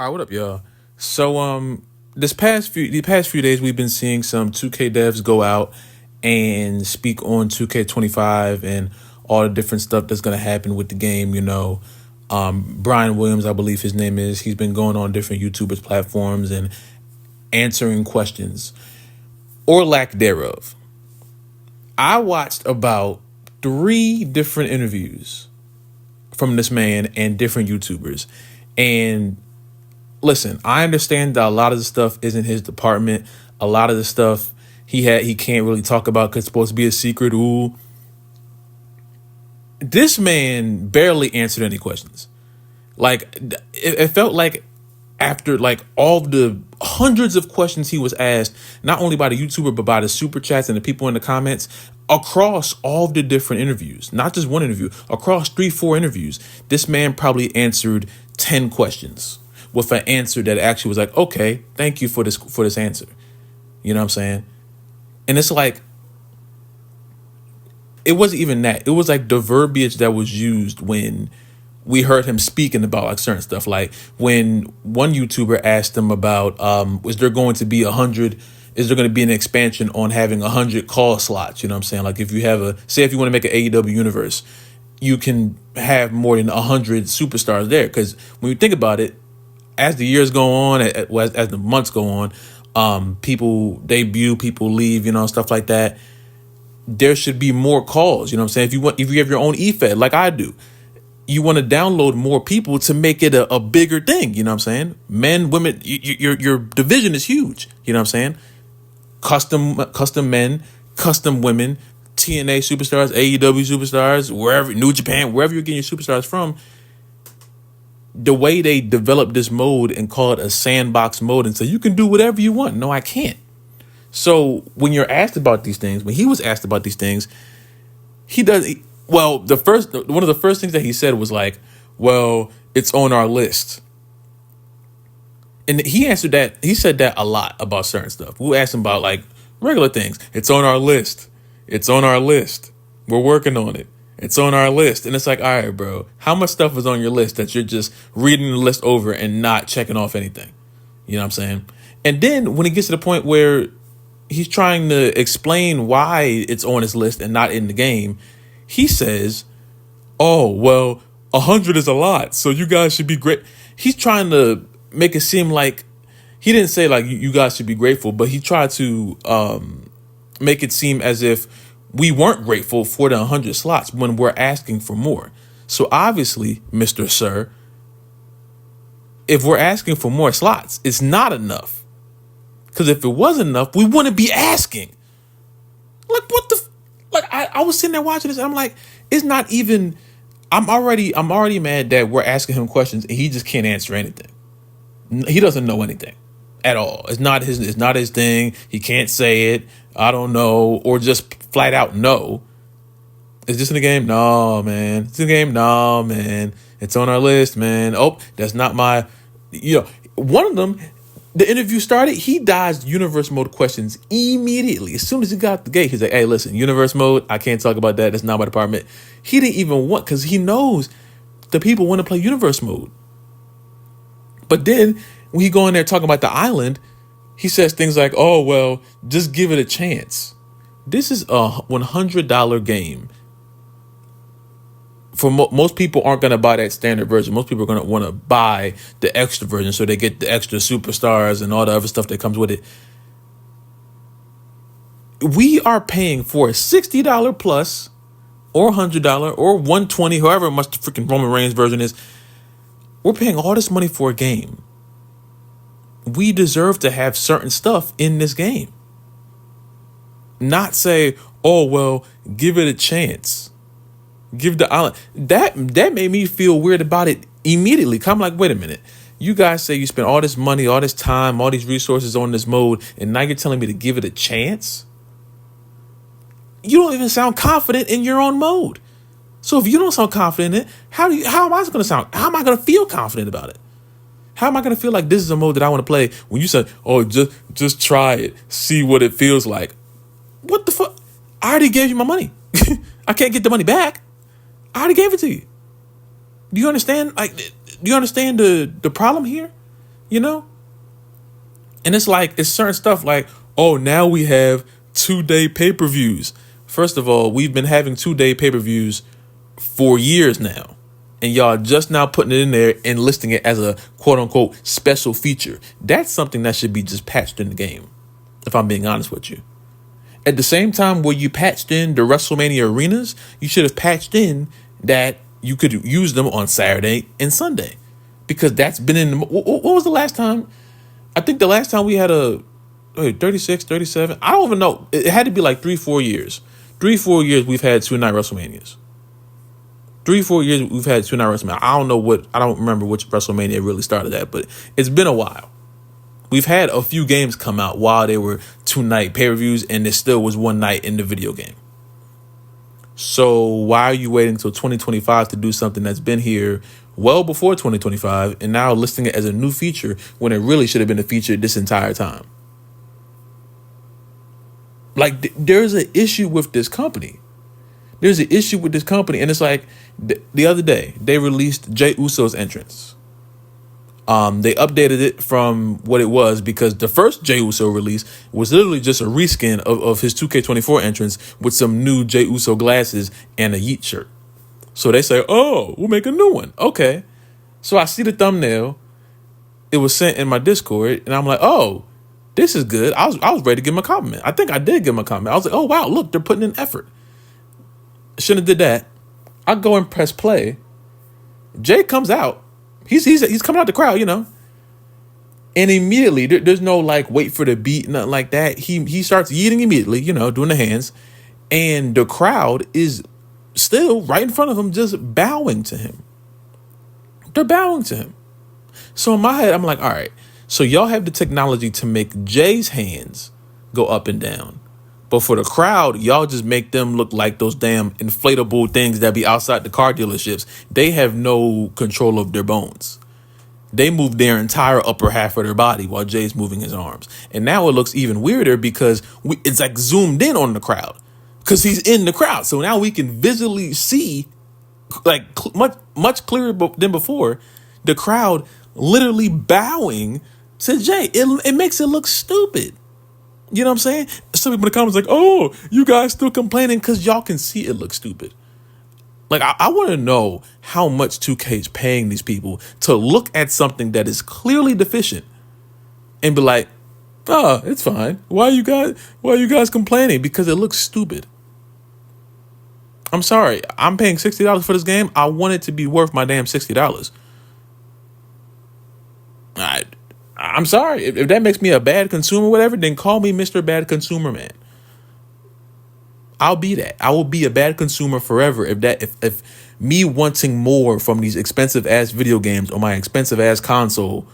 All right, what up, y'all? So, the past few days, we've been seeing some 2K devs go out and speak on 2K25 and all the different stuff that's gonna happen with the game. Brian Williams, I believe his name is. He's been going on different YouTubers platforms and answering questions or lack thereof. I watched about three different interviews from this man and different YouTubers, and listen, I understand that a lot of the stuff isn't his department. A lot of the stuff he can't really talk about because it's supposed to be a secret. Ooh, this man barely answered any questions. Like it felt like after like all the hundreds of questions he was asked, not only by the YouTuber but by the super chats and the people in the comments across all the different interviews, not just one interview, across 3-4 interviews, this man probably answered 10 questions with an answer that actually was like, okay, thank you for this answer. You know what I'm saying? And it's like it wasn't even that. It was like the verbiage that was used when we heard him speaking about like certain stuff. Like when one YouTuber asked him about, is there going to be 100? Is there going to be an expansion on having 100 call slots? You know what I'm saying? Like if you have if you want to make an AEW universe, you can have more than 100 superstars there. Because when you think about it, as the years go on, as the months go on, people debut, people leave, stuff like that. There should be more calls. You know what I'm saying? If you have your own eFed, like I do, you want to download more people to make it a bigger thing. You know what I'm saying? Men, women, your division is huge. You know what I'm saying? Custom men, custom women, TNA superstars, AEW superstars, wherever, New Japan, wherever you're getting your superstars from. The way they develop this mode and call it a sandbox mode and say you can do whatever you want. No, I can't. So when you're asked about these things, when he was asked about these things, one of the first things that he said was like, well, it's on our list. And he answered that. He said that a lot about certain stuff. We asked him about like regular things. It's on our list. It's on our list. We're working on it. It's on our list. And it's like, all right, bro, how much stuff is on your list that you're just reading the list over and not checking off anything? You know what I'm saying? And then when it gets to the point where he's trying to explain why it's on his list and not in the game, he says, oh, well, 100 is a lot, so you guys should be great. He's trying to make it seem like he didn't say like you guys should be grateful, but he tried to make it seem as if we weren't grateful for the 100 slots when we're asking for more. So obviously, Mr. Sir, if we're asking for more slots, it's not enough. Because if it was enough, we wouldn't be asking. Like, what the... I was sitting there watching this, and I'm like, it's not even... I'm already mad that we're asking him questions, and he just can't answer anything. He doesn't know anything at all. It's not his thing. He can't say it. I don't know. Or just flat out no. Is this in the game? No, man. It's in the game? No, man. It's on our list, man. Oh, that's not my... one of them... The interview started, he dodged universe mode questions immediately. As soon as he got the gate, he's like, hey, listen, universe mode, I can't talk about that. That's not my department. He didn't even want, because he knows the people want to play universe mode. But then when he go in there talking about the island, he says things like, oh, well, just give it a chance. This is a $100 game. For most people aren't going to buy that standard version. Most people are going to want to buy the extra version so they get the extra superstars and all the other stuff that comes with it. We are paying for a $60 plus or $100 or $120, however much the freaking Roman Reigns version is. We're paying all this money for a game. We deserve to have certain stuff in this game. Not say, oh, well, give it a chance. Give the island. That made me feel weird about it immediately. I'm like, wait a minute. You guys say you spent all this money, all this time, all these resources on this mode, and now you're telling me to give it a chance? You don't even sound confident in your own mode. So if you don't sound confident in it, how am I going to sound? How am I going to feel confident about it? How am I going to feel like this is a mode that I want to play when you said, oh, just try it, see what it feels like? What the fuck? I already gave you my money. I can't get the money back. I already gave it to you. Do you understand? Like, do you understand the problem here? you know? And it's like, it's certain stuff like, oh, now we have 2-day pay-per-views. First of all, we've been having 2-day pay-per-views for years now. And y'all just now putting it in there and listing it as a quote unquote special feature. That's something that should be just patched in the game, if I'm being honest with you. At the same time where you patched in the WrestleMania arenas, you should have patched in that you could use them on Saturday and Sunday. Because that's been in the, what was the last time? I think the last time we had a 36, 37. I don't even know. It had to be like 3-4 years. 3-4 years we've had 2-night WrestleManias. 3-4 years we've had 2-night WrestleMania. I don't remember which WrestleMania really started at, but it's been a while. We've had a few games come out while they were 2-night pay-per-views, and there still was 1 night in the video game. So why are you waiting until 2025 to do something that's been here well before 2025 and now listing it as a new feature when it really should have been a feature this entire time? Like, there's an issue with this company. There's an issue with this company. And it's like the other day, they released Jey Uso's entrance. They updated it from what it was because the first Jey Uso release was literally just a reskin of his 2K24 entrance with some new Jey Uso glasses and a Yeet shirt. So they say, oh, we'll make a new one. Okay. So I see the thumbnail. It was sent in my Discord and I'm like, oh, this is good. I was ready to give him a compliment. I think I did give him a compliment. I was like, oh, wow, look, they're putting in effort. Shouldn't have did that. I go and press play. Jay comes out. He's coming out the crowd, you know. And immediately, there's no like wait for the beat, nothing like that. He starts yeeting immediately, you know, doing the hands. And the crowd is still right in front of him, just bowing to him. They're bowing to him. So in my head, I'm like, all right, so y'all have the technology to make Jay's hands go up and down. But for the crowd, y'all just make them look like those damn inflatable things that be outside the car dealerships. They have no control of their bones. They move their entire upper half of their body while Jay's moving his arms. And now it looks even weirder because it's like zoomed in on the crowd because he's in the crowd. So now we can visually see like much clearer than before the crowd literally bowing to Jay. It makes it look stupid. You know what I'm saying? Some people in the comments like, oh, you guys still complaining because y'all can see it looks stupid. Like, I want to know how much 2K is paying these people to look at something that is clearly deficient and be like, oh, it's fine. Why are you guys complaining? Because it looks stupid. I'm sorry. I'm paying $60 for this game. I want it to be worth my damn $60. I'm sorry. If that makes me a bad consumer, whatever, then call me Mr. Bad Consumer Man. I'll be that. I will be a bad consumer forever if me wanting more from these expensive ass video games on my expensive ass console,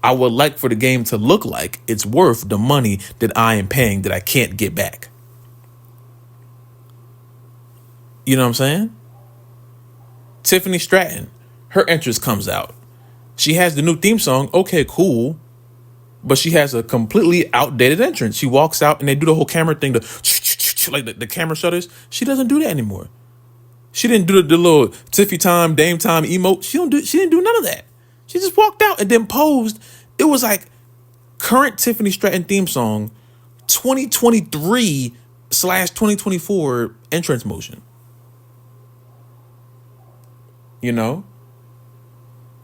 I would like for the game to look like it's worth the money that I am paying that I can't get back. You know what I'm saying? Tiffany Stratton, her entrance comes out. She has the new theme song. Okay, cool. But she has a completely outdated entrance. She walks out and they do the whole camera thing, like the camera shutters. She doesn't do that anymore. She didn't do the little Tiffy time, Dame time emote. She didn't do none of that. She just walked out and then posed. It was like current Tiffany Stratton theme song, 2023/2024 entrance motion. You know?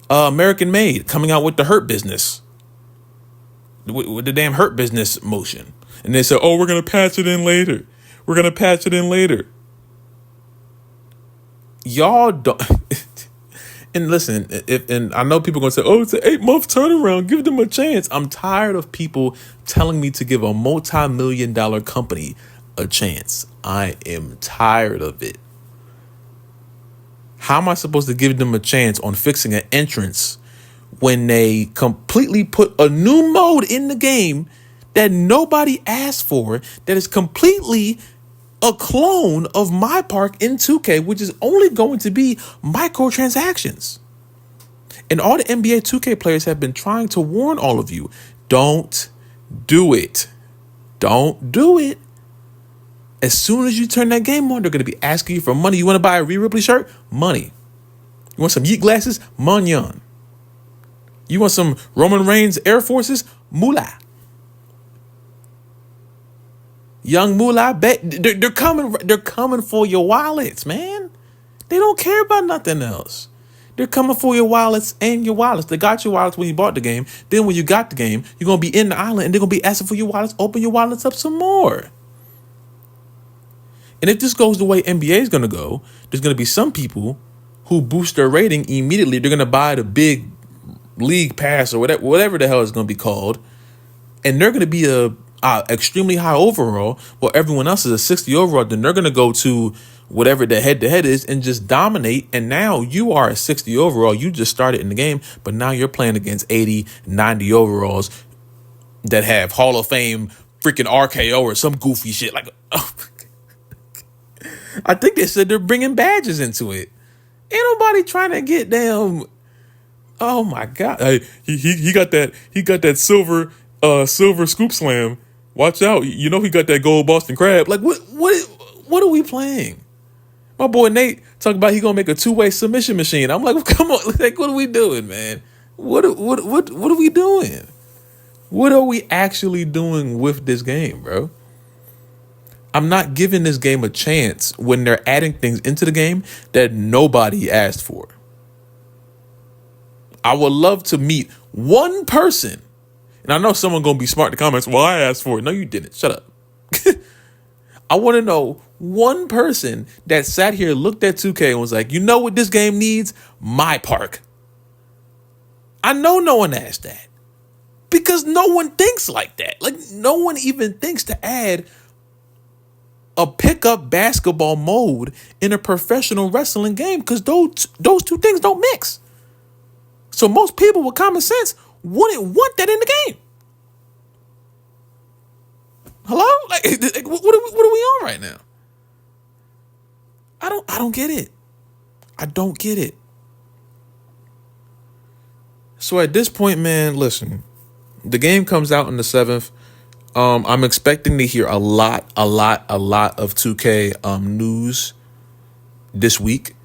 American Made coming out with the Hurt Business. With the damn Hurt Business motion. And they said, oh, we're going to patch it in later. We're going to patch it in later. Y'all don't. And listen, and I know people are going to say, oh, it's an 8-month turnaround. Give them a chance. I'm tired of people telling me to give a multi-million-dollar company a chance. I am tired of it. How am I supposed to give them a chance on fixing an entrance when they completely put a new mode in the game that nobody asked for, that is completely a clone of My Park in 2K, which is only going to be microtransactions? And all the NBA 2K players have been trying to warn all of you, don't do it. Don't do it. As soon as you turn that game on, they're going to be asking you for money. You want to buy a Rhea Ripley shirt? Money. You want some Yeet glasses? Money on. You want some Roman Reigns Air Forces? Moolah. Young Moolah, they're coming. They're coming for your wallets, man. They don't care about nothing else. They're coming for your wallets and your wallets. They got your wallets when you bought the game. Then when you got the game, you're gonna be in the island and they're gonna be asking for your wallets. Open your wallets up some more. And if this goes the way NBA is gonna go, there's gonna be some people who boost their rating immediately. They're gonna buy the big league pass or whatever the hell it's gonna be called, and they're gonna be a extremely high overall, while everyone else is a 60 overall. Then they're gonna go to whatever the head-to-head is and just dominate. And now you are a 60 overall. You just started in the game, but now you're playing against 80, 90 overalls that have Hall of Fame freaking RKO or some goofy shit. Like, oh, I think they said they're bringing badges into it. Ain't nobody trying to get damn. Oh my God! He got that silver scoop slam. Watch out! You know he got that gold Boston Crab. Like what are we playing? My boy Nate talking about he gonna make a 2-way submission machine. I'm like, well, come on, like what are we doing, man? What are we doing? What are we actually doing with this game, bro? I'm not giving this game a chance when they're adding things into the game that nobody asked for. I would love to meet one person, and I know someone gonna be smart in the comments. Well, I asked for it. No, you didn't. Shut up. I want to know one person that sat here, looked at 2K and was like, you know what this game needs? My park. I know no one asked that because no one thinks like that. Like no one even thinks to add a pickup basketball mode in a professional wrestling game because those two things don't mix. So most people with common sense wouldn't want that in the game. Hello? Like what are we on right now? I don't get it. I don't get it. So at this point, man, listen. The game comes out on the 7th. I'm expecting to hear a lot of 2K news this week.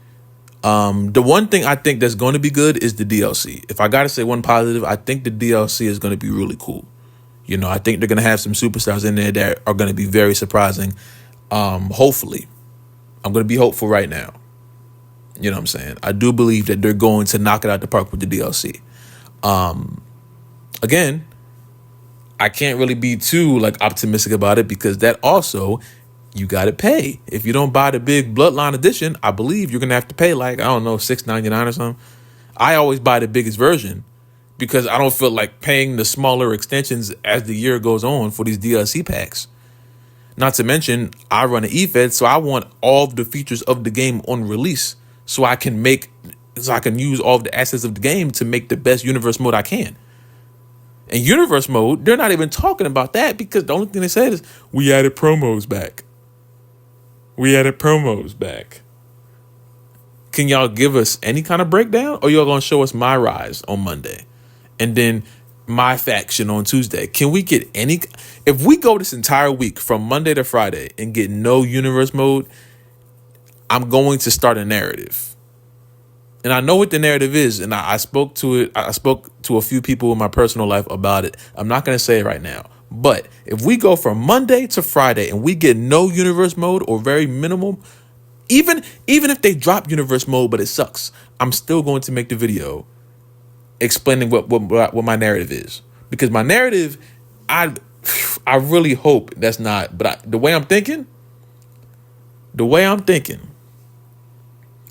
The one thing I think that's going to be good is the DLC. If I got to say one positive, I think the DLC is going to be really cool. You know, I think they're going to have some superstars in there that are going to be very surprising. Hopefully. I'm going to be hopeful right now. You know what I'm saying? I do believe that they're going to knock it out the park with the DLC. Again, I can't really be too optimistic about it because that also, you got to pay. If you don't buy the big Bloodline edition, I believe you're going to have to pay $6.99 or something. I always buy the biggest version because I don't feel like paying the smaller extensions as the year goes on for these DLC packs. Not to mention, I run an eFed, so I want all of the features of the game on release so I can use all of the assets of the game to make the best universe mode I can. And universe mode, they're not even talking about that because the only thing they said is, we added promos back. Can y'all give us any kind of breakdown? Or y'all going to show us My Rise on Monday? And then My Faction on Tuesday? Can we get any... If we go this entire week from Monday to Friday and get no universe mode, I'm going to start a narrative. And I know what the narrative is, and I spoke to it. I spoke to a few people in my personal life about it. I'm not going to say it right now. But if we go from Monday to Friday and we get no universe mode or very minimal, even if they drop universe mode but it sucks, I'm still going to make the video explaining what my narrative is. Because my narrative, I really hope that's not. But the way I'm thinking,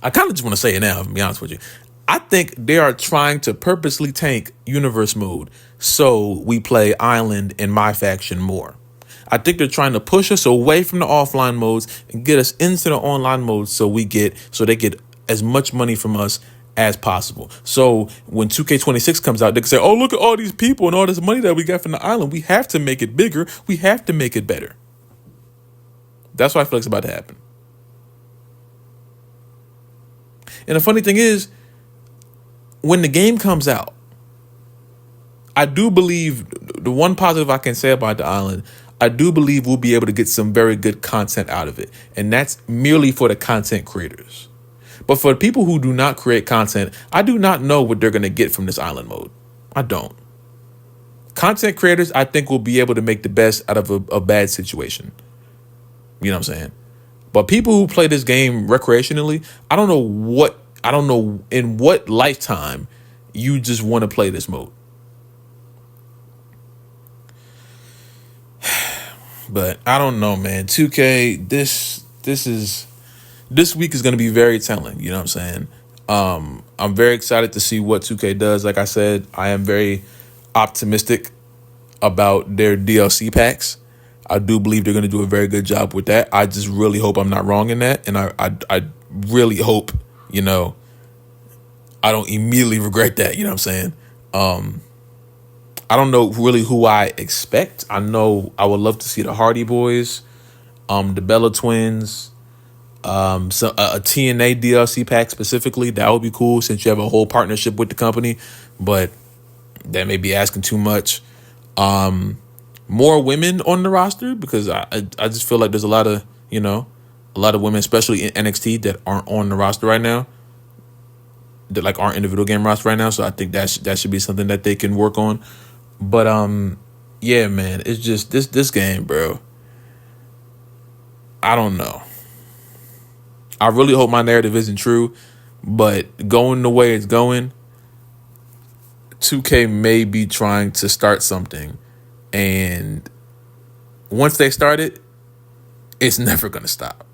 I kind of just want to say it now, to be honest with you. I think they are trying to purposely tank universe mode so we play Island and My Faction more. I think they're trying to push us away from the offline modes and get us into the online modes so they get as much money from us as possible. So when 2K26 comes out, they can say, oh, look at all these people and all this money that we got from the island. We have to make it bigger. We have to make it better. That's what I feel like it's about to happen. And the funny thing is, when the game comes out, I do believe the one positive I can say about the island, I do believe we'll be able to get some very good content out of it. And that's merely for the content creators. But for people who do not create content, I do not know what they're going to get from this island mode. I don't. Content creators, I think, will be able to make the best out of a bad situation. You know what I'm saying? But people who play this game recreationally, I don't know in what lifetime you just want to play this mode. But I don't know, man. 2K, this week is going to be very telling. You know what I'm saying? I'm very excited to see what 2K does. Like I said, I am very optimistic about their DLC packs. I do believe they're going to do a very good job with that. I just really hope I'm not wrong in that. And I really hope, I don't immediately regret that. You know what I'm saying? I don't know really who I expect. I know I would love to see the Hardy Boys, the Bella Twins, so a TNA DLC pack specifically. That would be cool since you have a whole partnership with the company, but that may be asking too much. More women on the roster, because I just feel like there's a lot of women, especially in NXT, that aren't on the roster right now, that like aren't individual game roster right now. So I think that should be something that they can work on. But yeah, man, it's just this game, bro. I don't know. I really hope my narrative isn't true, but going the way it's going, 2K may be trying to start something, and once they start it, it's never gonna stop.